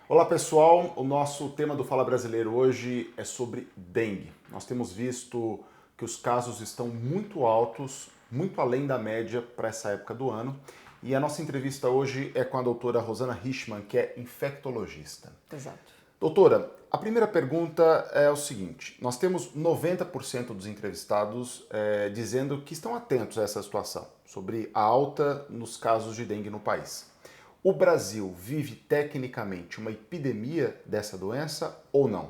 Olá pessoal, o nosso tema do Fala Brasileiro hoje é sobre dengue. Nós temos visto que os casos estão muito altos, muito além da média para essa época do ano. E a nossa entrevista hoje é com a doutora Rosana Richman, que é infectologista. Exato. Doutora, a primeira pergunta é o seguinte: nós temos 90% dos entrevistados dizendo que estão atentos a essa situação, sobre a alta nos casos de dengue no país. O Brasil vive tecnicamente uma epidemia dessa doença ou não?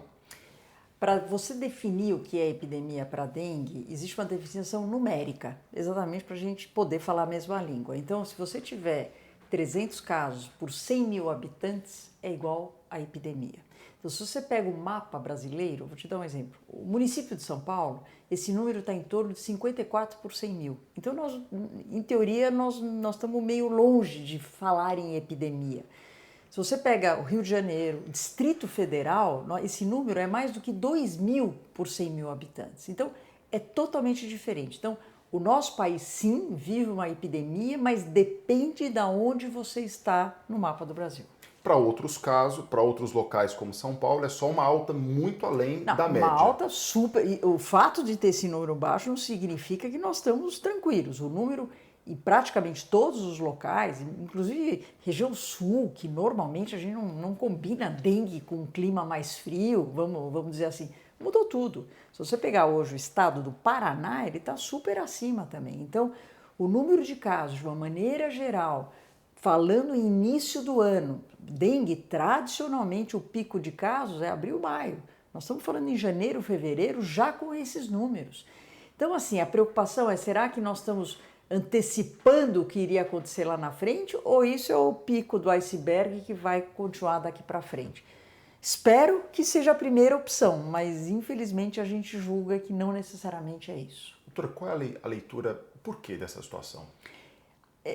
Para você definir o que é epidemia para dengue, existe uma definição numérica, exatamente para a gente poder falar a mesma língua. Então, se você tiver 300 casos por 100 mil habitantes, é igual a epidemia. Então, se você pega o mapa brasileiro, vou te dar um exemplo. O município de São Paulo, esse número está em torno de 54 por 100 mil. Então, em teoria, nós estamos meio longe de falar em epidemia. Se você pega o Rio de Janeiro, Distrito Federal, esse número é mais do que 2 mil por 100 mil habitantes. Então, é totalmente diferente. Então, o nosso país, sim, vive uma epidemia, mas depende de onde você está no mapa do Brasil. Para outros casos, para outros locais como São Paulo, é só uma alta muito além Não, da uma média. alta super. E o fato de ter esse número baixo não significa que nós estamos tranquilos. O número, e praticamente todos os locais, inclusive região sul, que normalmente a gente não combina dengue com um clima mais frio, vamos dizer assim, mudou tudo. Se você pegar hoje o estado do Paraná, ele está super acima também. Então, o número de casos, de uma maneira geral, falando em início do ano, dengue, tradicionalmente o pico de casos é abril, maio. Nós estamos falando em janeiro, fevereiro, já com esses números. Então, assim, a preocupação é, será que nós estamos antecipando o que iria acontecer lá na frente ou isso é o pico do iceberg que vai continuar daqui para frente? Espero que seja a primeira opção, mas infelizmente a gente julga que não necessariamente é isso. Doutora, qual é a leitura, o porquê dessa situação?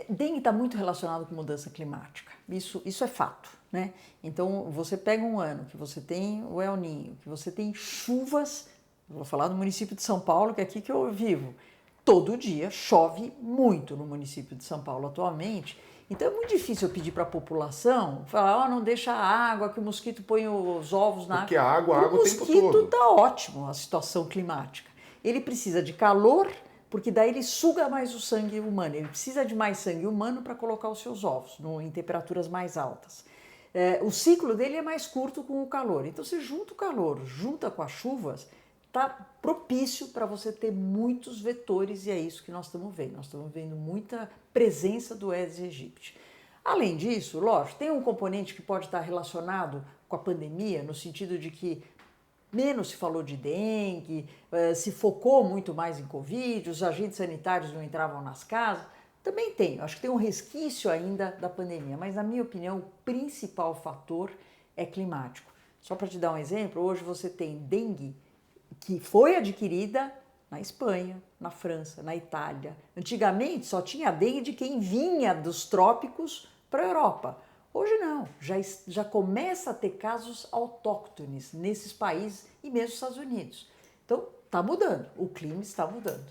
Dengue está muito relacionado com mudança climática, isso é fato, né? Então, você pega um ano que você tem o El Niño, que você tem chuvas, vou falar do município de São Paulo, que é aqui que eu vivo, todo dia chove muito no município de São Paulo atualmente, então é muito difícil eu pedir para a população, falar, não deixa a água, que o mosquito põe os ovos na Porque a água o tempo mosquito todo. está ótimo, a situação climática. Ele precisa de calor, porque daí ele suga mais o sangue humano. Ele precisa de mais sangue humano para colocar os seus ovos em temperaturas mais altas. O ciclo dele é mais curto com o calor. Então, você junta o calor, junta com as chuvas, está propício para você ter muitos vetores e é isso que nós estamos vendo. Nós estamos vendo muita presença do Aedes aegypti. Além disso, lógico, tem um componente que pode estar relacionado com a pandemia, no sentido de que menos se falou de dengue, se focou muito mais em Covid, os agentes sanitários não entravam nas casas. Também tem, acho que tem um resquício ainda da pandemia, mas na minha opinião o principal fator é climático. Só para te dar um exemplo, hoje você tem dengue que foi adquirida na Espanha, na França, na Itália. Antigamente só tinha dengue de quem vinha dos trópicos para a Europa. Hoje não, já começa a ter casos autóctones nesses países e mesmo nos Estados Unidos. Então, está mudando, o clima está mudando.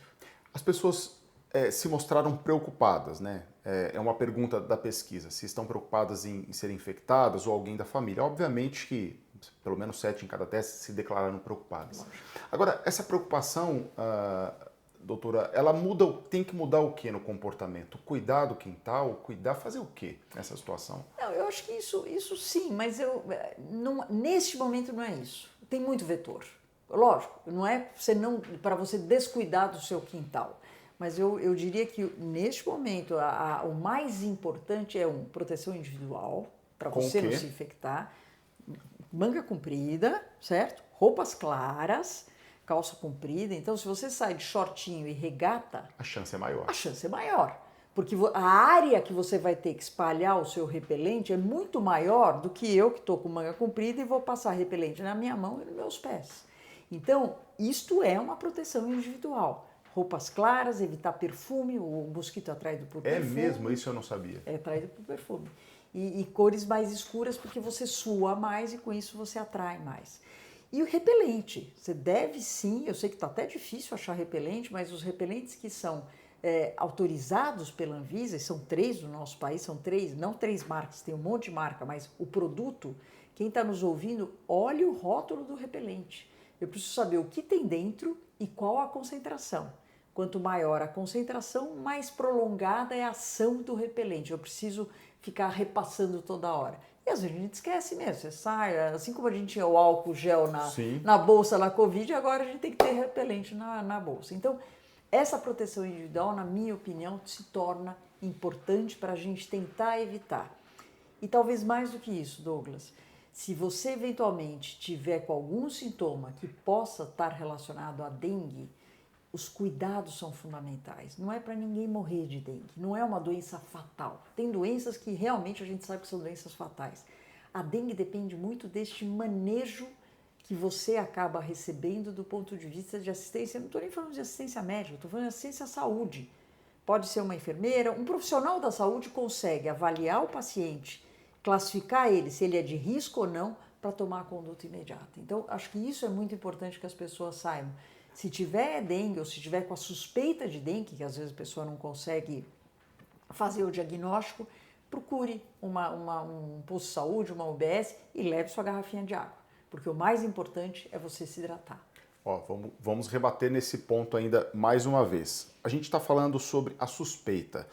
As pessoas se mostraram preocupadas, né? É uma pergunta da pesquisa, se estão preocupadas em serem infectadas ou alguém da família. Obviamente que pelo menos 7 em cada 10 se declararam preocupadas. Agora, essa preocupação, doutora, ela tem que mudar o que no comportamento? Cuidar do quintal, fazer o que nessa situação? Não, eu acho que isso sim, mas neste momento não é isso. Tem muito vetor. Lógico, não é para você descuidar do seu quintal. Mas eu diria que neste momento o mais importante é proteção individual, para você não se infectar, manga comprida, certo? Roupas claras, calça comprida. Então, se você sai de shortinho e regata, a chance é maior. A chance é maior. Porque a área que você vai ter que espalhar o seu repelente é muito maior do que eu que estou com manga comprida e vou passar repelente na minha mão e nos meus pés. Então, isto é uma proteção individual. Roupas claras, evitar perfume, o mosquito é atraído por perfume. É mesmo? Isso eu não sabia. É atraído por perfume. E cores mais escuras porque você sua mais e com isso você atrai mais. E o repelente, você deve sim, eu sei que está até difícil achar repelente, mas os repelentes que são autorizados pela Anvisa, e são 3 no nosso país, são 3, não 3 marcas, tem um monte de marca, mas o produto, quem está nos ouvindo, olhe o rótulo do repelente. Eu preciso saber o que tem dentro e qual a concentração. Quanto maior a concentração, mais prolongada é a ação do repelente. Eu preciso ficar repassando toda hora. E às vezes a gente esquece mesmo, você sai, assim como a gente tinha o álcool gel na bolsa na Covid, agora a gente tem que ter repelente na bolsa. Então, essa proteção individual, na minha opinião, se torna importante para a gente tentar evitar. E talvez mais do que isso, Douglas, se você eventualmente tiver com algum sintoma que possa estar relacionado à dengue, os cuidados são fundamentais. Não é para ninguém morrer de dengue, não é uma doença fatal. Tem doenças que realmente a gente sabe que são doenças fatais. A dengue depende muito deste manejo que você acaba recebendo do ponto de vista de assistência. Não estou nem falando de assistência médica, estou falando de assistência à saúde. Pode ser uma enfermeira, um profissional da saúde consegue avaliar o paciente, classificar ele, se ele é de risco ou não, para tomar a conduta imediata. Então, acho que isso é muito importante que as pessoas saibam. Se tiver dengue ou se tiver com a suspeita de dengue, que às vezes a pessoa não consegue fazer o diagnóstico, procure um posto de saúde, uma UBS e leve sua garrafinha de água, porque o mais importante é você se hidratar. Vamos rebater nesse ponto ainda mais uma vez. A gente está falando sobre a suspeita.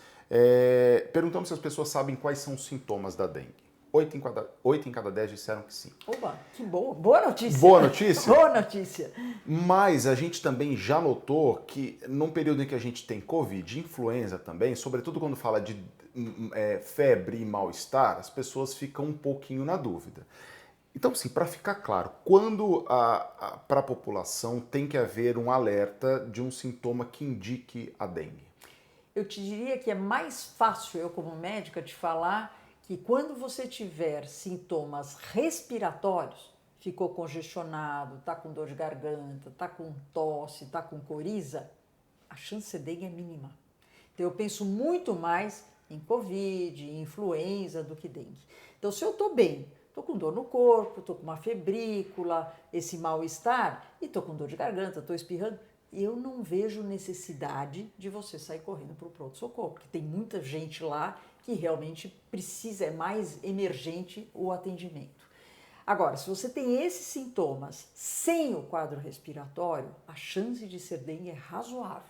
Perguntamos se as pessoas sabem quais são os sintomas da dengue. 8 em cada 10 disseram que sim. Oba, que boa! Boa notícia! Boa notícia? Boa notícia! Mas a gente também já notou que num período em que a gente tem Covid, influenza também, sobretudo quando fala de febre e mal-estar, as pessoas ficam um pouquinho na dúvida. Então, sim, para ficar claro, quando para a população tem que haver um alerta de um sintoma que indique a dengue? Eu te diria que é mais fácil, eu como médica, te falar que quando você tiver sintomas respiratórios, ficou congestionado, está com dor de garganta, está com tosse, está com coriza, a chance de dengue é mínima. Então eu penso muito mais em Covid, em influenza do que dengue. Então se eu estou bem, estou com dor no corpo, estou com uma febrícula, esse mal-estar, e estou com dor de garganta, estou espirrando, eu não vejo necessidade de você sair correndo para o pronto-socorro, porque tem muita gente lá que realmente precisa, é mais emergente o atendimento. Agora, se você tem esses sintomas sem o quadro respiratório, a chance de ser dengue é razoável.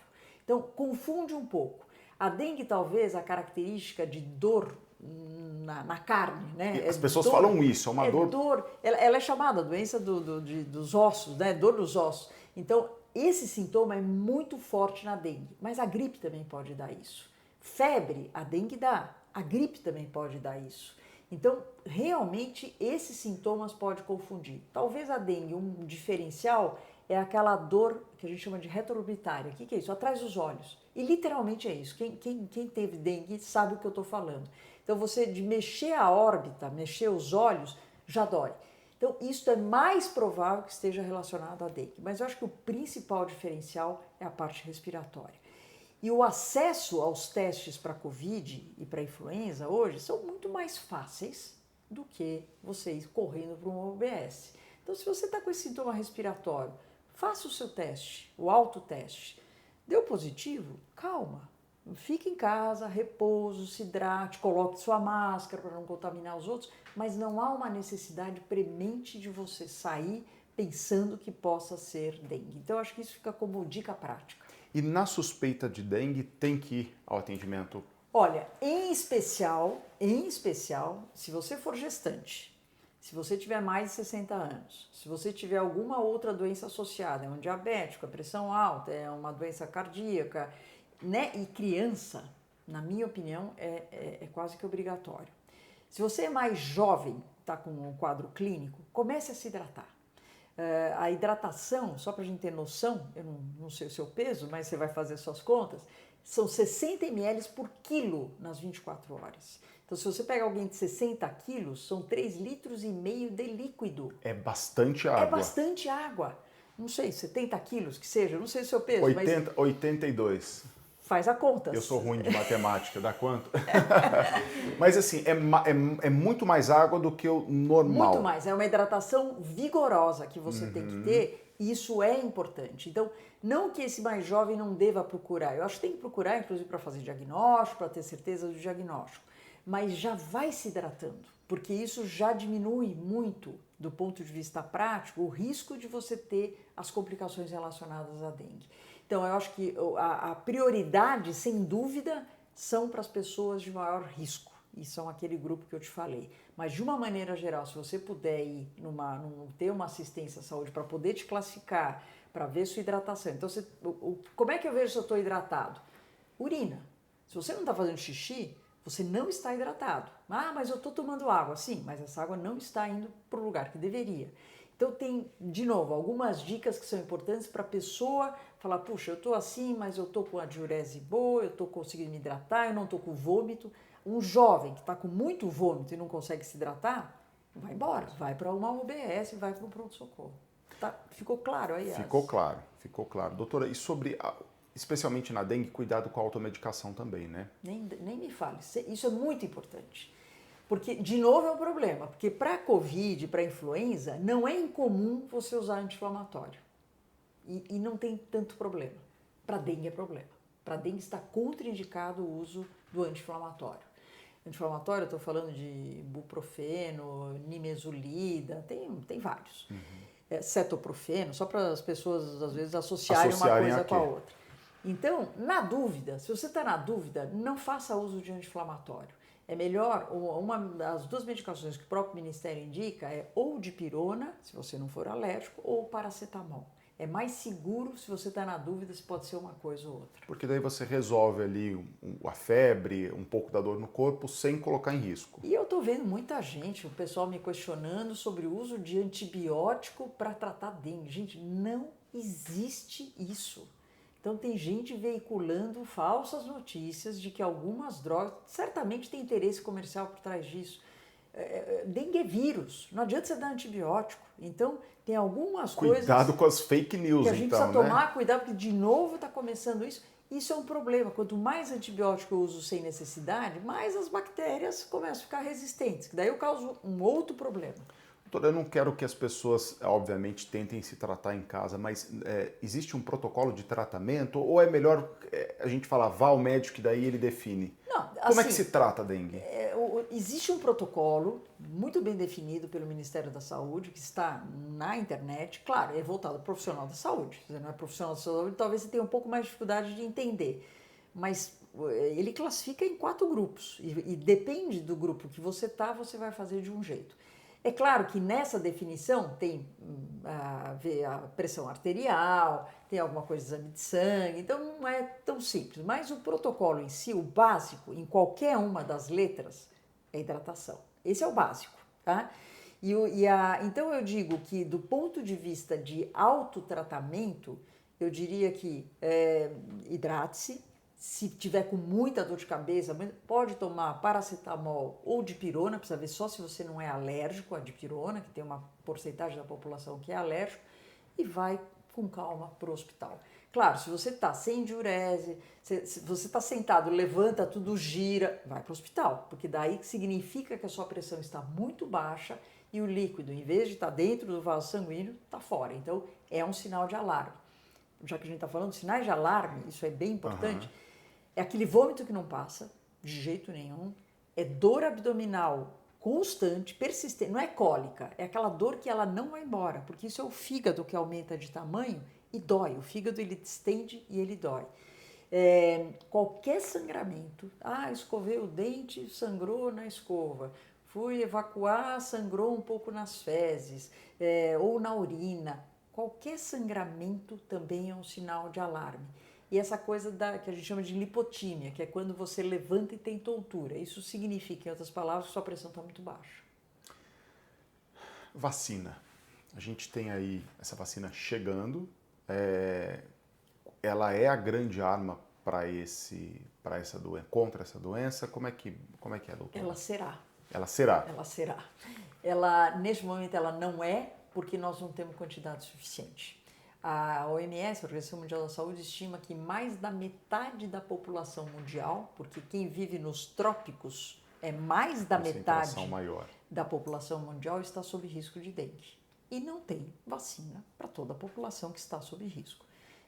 Então, confunde um pouco. A dengue, talvez, a característica de dor na carne, né? As pessoas falam isso, é uma dor. Ela é chamada doença dos ossos, né? Dor dos ossos. Então, esse sintoma é muito forte na dengue, mas a gripe também pode dar isso. Febre, a dengue dá, a gripe também pode dar isso. Então, realmente, esses sintomas podem confundir. Talvez a dengue, um diferencial, é aquela dor que a gente chama de retroorbitária. O que é isso? Atrás dos olhos. E literalmente é isso. Quem teve dengue sabe o que eu estou falando. Então, você de mexer a órbita, mexer os olhos, já dói. Então, isso é mais provável que esteja relacionado à dengue. Mas eu acho que o principal diferencial é a parte respiratória. E o acesso aos testes para Covid e para influenza hoje são muito mais fáceis do que você ir correndo para uma UBS. Então, se você está com esse sintoma respiratório, faça o seu teste, o autoteste. Deu positivo? Calma. Fique em casa, repouso, se hidrate, coloque sua máscara para não contaminar os outros, mas não há uma necessidade premente de você sair pensando que possa ser dengue. Então, eu acho que isso fica como dica prática. E na suspeita de dengue tem que ir ao atendimento? Olha, em especial, se você for gestante, se você tiver mais de 60 anos, se você tiver alguma outra doença associada, é um diabético, a pressão alta, é uma doença cardíaca, né? E criança, na minha opinião, é quase que obrigatório. Se você é mais jovem, está com um quadro clínico, comece a se hidratar. A hidratação, só para a gente ter noção, eu não sei o seu peso, mas você vai fazer suas contas, são 60 ml por quilo nas 24 horas. Então, se você pega alguém de 60 quilos, são 3,5 litros de líquido. É bastante água. É bastante água. Não sei, 70 quilos que seja, não sei o seu peso. 82. Faz a conta. Eu sou ruim de matemática, dá quanto? Mas assim, é muito mais água do que o normal. Muito mais, é uma hidratação vigorosa que você tem que ter Isso é importante. Então, não que esse mais jovem não deva procurar. Eu acho que tem que procurar, inclusive, para fazer diagnóstico, para ter certeza do diagnóstico. Mas já vai se hidratando, porque isso já diminui muito, do ponto de vista prático, o risco de você ter as complicações relacionadas à dengue. Então, eu acho que a prioridade, sem dúvida, são para as pessoas de maior risco. E são aquele grupo que eu te falei. Mas, de uma maneira geral, se você puder ir ter uma assistência à saúde para poder te classificar, para ver sua hidratação. Então, como é que eu vejo se eu estou hidratado? Urina. Se você não está fazendo xixi, você não está hidratado. Ah, mas eu estou tomando água. Sim, mas essa água não está indo para o lugar que deveria. Então tem, de novo, algumas dicas que são importantes para a pessoa falar, puxa, eu estou assim, mas eu estou com a diurese boa, eu estou conseguindo me hidratar, eu não estou com vômito. Um jovem que está com muito vômito e não consegue se hidratar, vai embora, vai para uma UBS, vai para um pronto-socorro. Tá? Ficou claro aí? Ficou claro, ficou claro. Doutora, e sobre, especialmente na dengue, cuidado com a automedicação também, né? Nem me fale, isso é muito importante. Porque, de novo, é um problema, porque para Covid, para influenza, não é incomum você usar anti-inflamatório. E não tem tanto problema. Para dengue é problema. Para dengue está contraindicado o uso do anti-inflamatório. Anti-inflamatório, eu estou falando de ibuprofeno, nimesulida, tem vários. Cetoprofeno, só para as pessoas, às vezes, associarem uma coisa com a outra. Então, na dúvida, se você está na dúvida, não faça uso de anti-inflamatório. É melhor, uma das duas medicações que o próprio Ministério indica é ou dipirona, se você não for alérgico, ou paracetamol. É mais seguro, se você está na dúvida, se pode ser uma coisa ou outra. Porque daí você resolve ali a febre, um pouco da dor no corpo, sem colocar em risco. E eu estou vendo muita gente, o pessoal me questionando sobre o uso de antibiótico para tratar dengue. Gente, não existe isso. Então tem gente veiculando falsas notícias de que algumas drogas, certamente tem interesse comercial por trás disso. Dengue é vírus, não adianta você dar antibiótico. Então tem algumas coisas... Cuidado com as fake news, que a gente então, precisa tomar né? cuidado, porque de novo está começando isso. Isso é um problema. Quanto mais antibiótico eu uso sem necessidade, mais as bactérias começam a ficar resistentes. Que daí eu causo um outro problema. Doutora, eu não quero que as pessoas, obviamente, tentem se tratar em casa, mas existe um protocolo de tratamento? Ou é melhor a gente falar, vá ao médico e daí ele define? Não, Como é que assim, se trata a dengue? existe um protocolo muito bem definido pelo Ministério da Saúde, que está na internet. Claro, é voltado ao profissional da saúde. Se você não é profissional da saúde, talvez você tenha um pouco mais de dificuldade de entender. Mas ele classifica em 4 grupos. E depende do grupo que você está, você vai fazer de um jeito. É claro que nessa definição tem a pressão arterial, tem alguma coisa de exame de sangue, então não é tão simples. Mas o protocolo em si, o básico, em qualquer uma das letras, é hidratação. Esse é o básico, tá? Então eu digo que do ponto de vista de autotratamento, eu diria que hidrate-se. Se tiver com muita dor de cabeça, pode tomar paracetamol ou dipirona, precisa ver só se você não é alérgico à dipirona, que tem uma porcentagem da população que é alérgico, e vai com calma para o hospital. Claro, se você está sem diurese, se você está sentado, levanta, tudo gira, vai para o hospital, porque daí significa que a sua pressão está muito baixa e o líquido, em vez de estar dentro do vaso sanguíneo, está fora. Então, é um sinal de alarme. Já que a gente está falando de sinais de alarme, isso é bem importante. É aquele vômito que não passa, de jeito nenhum. É dor abdominal constante, persistente. Não é cólica, é aquela dor que ela não vai embora, porque isso é o fígado que aumenta de tamanho e dói. O fígado ele distende e ele dói. Qualquer sangramento, escovei o dente, sangrou na escova. Fui evacuar, sangrou um pouco nas fezes, ou na urina. Qualquer sangramento também é um sinal de alarme. E essa coisa que a gente chama de lipotímia, que é quando você levanta e tem tontura. Isso significa, em outras palavras, que sua pressão está muito baixa. Vacina. A gente tem aí essa vacina chegando. Ela é a grande arma contra essa doença. Como é que é, doutora? Ela será. Ela será? Ela será. Neste momento, ela não é, porque nós não temos quantidade suficiente. A OMS, a Organização Mundial da Saúde, estima que mais da metade da população mundial, porque quem vive nos trópicos é mais da metade maior da população mundial, está sob risco de dengue. e não tem vacina para toda a população que está sob risco.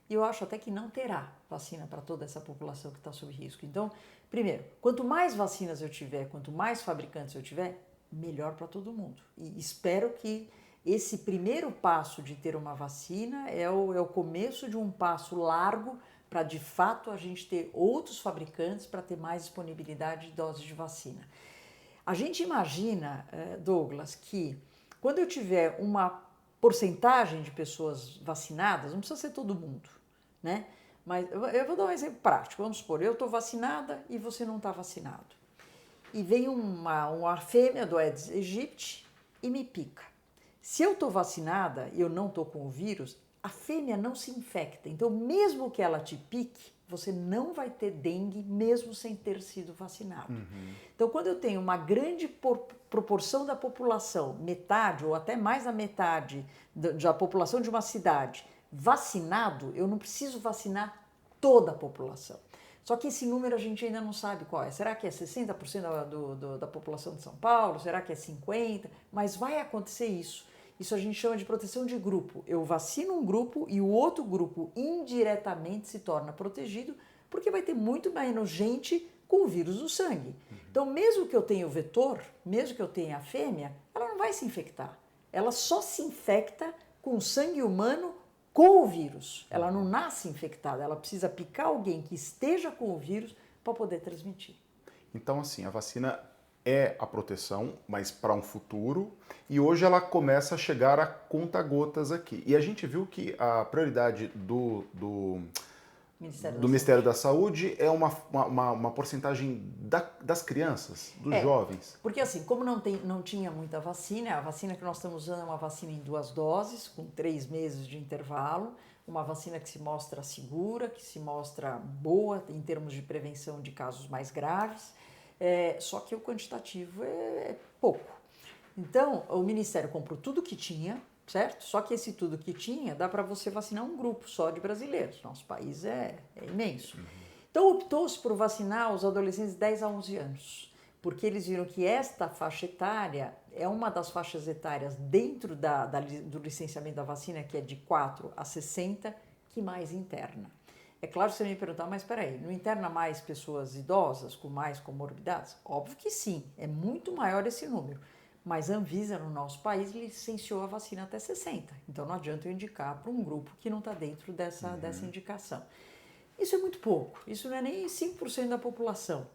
E eu acho até que não terá vacina para toda essa população que está sob risco. Então, primeiro, quanto mais vacinas eu tiver, quanto mais fabricantes eu tiver, melhor para todo mundo. E espero que esse primeiro passo de ter uma vacina é o começo de um passo largo para, de fato, a gente ter outros fabricantes para ter mais disponibilidade de doses de vacina. A gente imagina, Douglas, que quando eu tiver uma porcentagem de pessoas vacinadas, não precisa ser todo mundo, né? Mas eu vou dar um exemplo prático. Vamos supor, eu estou vacinada e você não está vacinado. E vem uma fêmea do Aedes aegypti e me pica. Se eu estou vacinada e eu não estou com o vírus, a fêmea não se infecta. Então, mesmo que ela te pique, você não vai ter dengue mesmo sem ter sido vacinado. Então, quando eu tenho uma grande proporção da população, metade ou até mais da metade da população de uma cidade vacinado, eu não preciso vacinar toda a população. Só que esse número a gente ainda não sabe qual é. Será que é 60% da população de São Paulo? Será que é 50%? Mas vai acontecer isso. Isso a gente chama de proteção de grupo. Eu vacino um grupo e o outro grupo indiretamente se torna protegido porque vai ter muito menos gente com o vírus no sangue. Então, mesmo que eu tenha o vetor, mesmo que eu tenha a fêmea, ela não vai se infectar. Ela só se infecta com o sangue humano com o vírus. Ela não nasce infectada, ela precisa picar alguém que esteja com o vírus para poder transmitir. Então, assim, a vacina é a proteção, mas para um futuro, e hoje ela começa a chegar a conta-gotas aqui. E a gente viu que a prioridade do Ministério da Saúde é uma porcentagem das crianças, dos jovens. Porque assim, como não tinha muita vacina, a vacina que nós estamos usando é uma vacina em 2 doses, com 3 meses de intervalo, uma vacina que se mostra segura, que se mostra boa em termos de prevenção de casos mais graves, só que o quantitativo é pouco. Então, o Ministério comprou tudo que tinha, certo? Só que esse tudo que tinha dá para você vacinar um grupo só de brasileiros. Nosso país é imenso. Então optou-se por vacinar os adolescentes de 10 a 11 anos, porque eles viram que esta faixa etária é uma das faixas etárias dentro do licenciamento da vacina, que é de 4 a 60, que mais interna. É claro que você me perguntar, mas espera aí, não interna mais pessoas idosas com mais comorbidades? Óbvio que sim, é muito maior esse número. Mas a Anvisa, no nosso país, licenciou a vacina até 60. Então não adianta eu indicar para um grupo que não está dentro dessa indicação. Isso é muito pouco, isso não é nem 5% da população.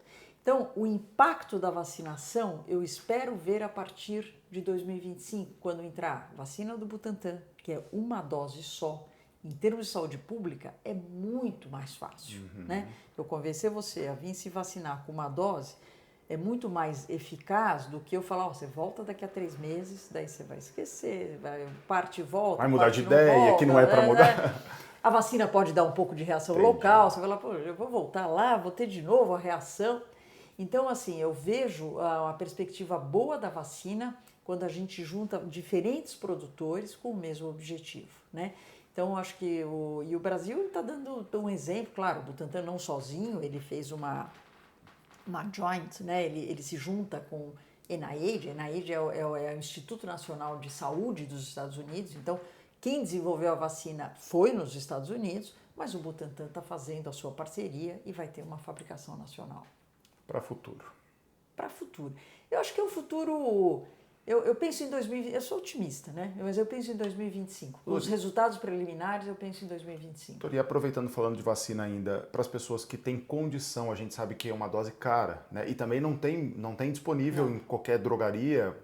Então, o impacto da vacinação eu espero ver a partir de 2025, quando entrar vacina do Butantan, que é uma dose só. Em termos de saúde pública, é muito mais fácil, né? Eu convencer você a vir se vacinar com uma dose é muito mais eficaz do que eu falar, você volta daqui a 3 meses, daí você vai esquecer, parte e volta. Vai mudar de ideia, volta, que não é para mudar. A vacina pode dar um pouco de reação local, você vai lá, pô, eu vou voltar lá, vou ter de novo a reação. Então, assim, eu vejo uma perspectiva boa da vacina quando a gente junta diferentes produtores com o mesmo objetivo, né? Então, acho que o Brasil está dando um exemplo, claro, o Butantan não sozinho, ele fez uma joint, né? Ele se junta com NIH. NIH é o Instituto Nacional de Saúde dos Estados Unidos. Então, quem desenvolveu a vacina foi nos Estados Unidos, mas o Butantan está fazendo a sua parceria e vai ter uma fabricação nacional. Para futuro. Para futuro. Eu acho que é um futuro... Eu penso em 2020, eu sou otimista, né? Mas eu penso em 2025. Os resultados preliminares eu penso em 2025. E aproveitando, falando de vacina ainda, para as pessoas que têm condição, a gente sabe que é uma dose cara, né? E também não tem disponível em qualquer drogaria,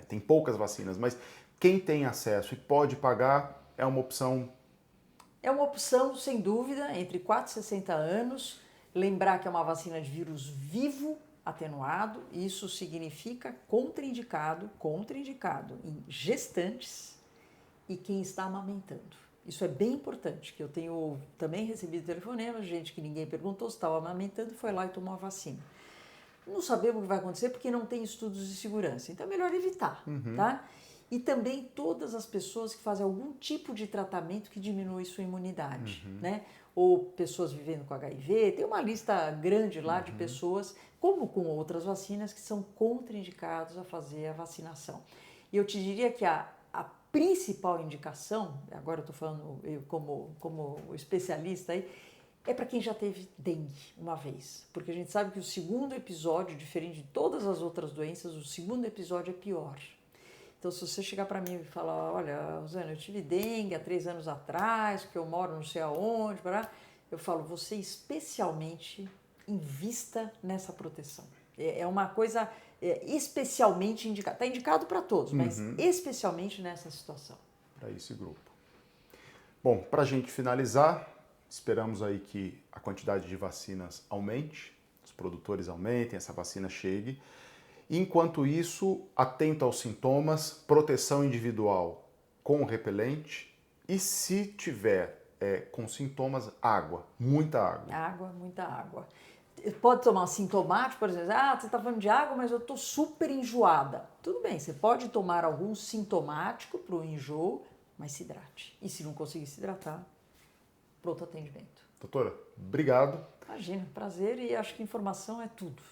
tem poucas vacinas, mas quem tem acesso e pode pagar é uma opção? É uma opção, sem dúvida, entre 4 e 60 anos. Lembrar que é uma vacina de vírus vivo, atenuado, isso significa contraindicado em gestantes e quem está amamentando. Isso é bem importante, que eu tenho também recebido telefonemas, gente que ninguém perguntou se estava amamentando, foi lá e tomou a vacina. Não sabemos o que vai acontecer porque não tem estudos de segurança, então é melhor evitar, tá? E também todas as pessoas que fazem algum tipo de tratamento que diminui sua imunidade, né? Ou pessoas vivendo com HIV, tem uma lista grande lá de pessoas, como com outras vacinas, que são contraindicados a fazer a vacinação. E eu te diria que a principal indicação, agora eu estou falando eu como especialista aí, é para quem já teve dengue uma vez. Porque a gente sabe que o segundo episódio, diferente de todas as outras doenças, o segundo episódio é pior. Então, se você chegar para mim e falar, olha, Rosana, eu tive dengue há 3 anos atrás, porque eu moro não sei aonde, eu falo, você especialmente invista nessa proteção. É uma coisa especialmente indicada. Está indicado para todos, mas especialmente nessa situação. Para esse grupo. Bom, para a gente finalizar, esperamos aí que a quantidade de vacinas aumente, os produtores aumentem, essa vacina chegue. Enquanto isso, atento aos sintomas, proteção individual com repelente e se tiver com sintomas, água, muita água. Água, muita água. Pode tomar sintomático, por exemplo, você está falando de água, mas eu estou super enjoada. Tudo bem, você pode tomar algum sintomático para o enjoo, mas se hidrate. E se não conseguir se hidratar, pronto atendimento. Doutora, obrigado. Imagina, prazer e acho que informação é tudo.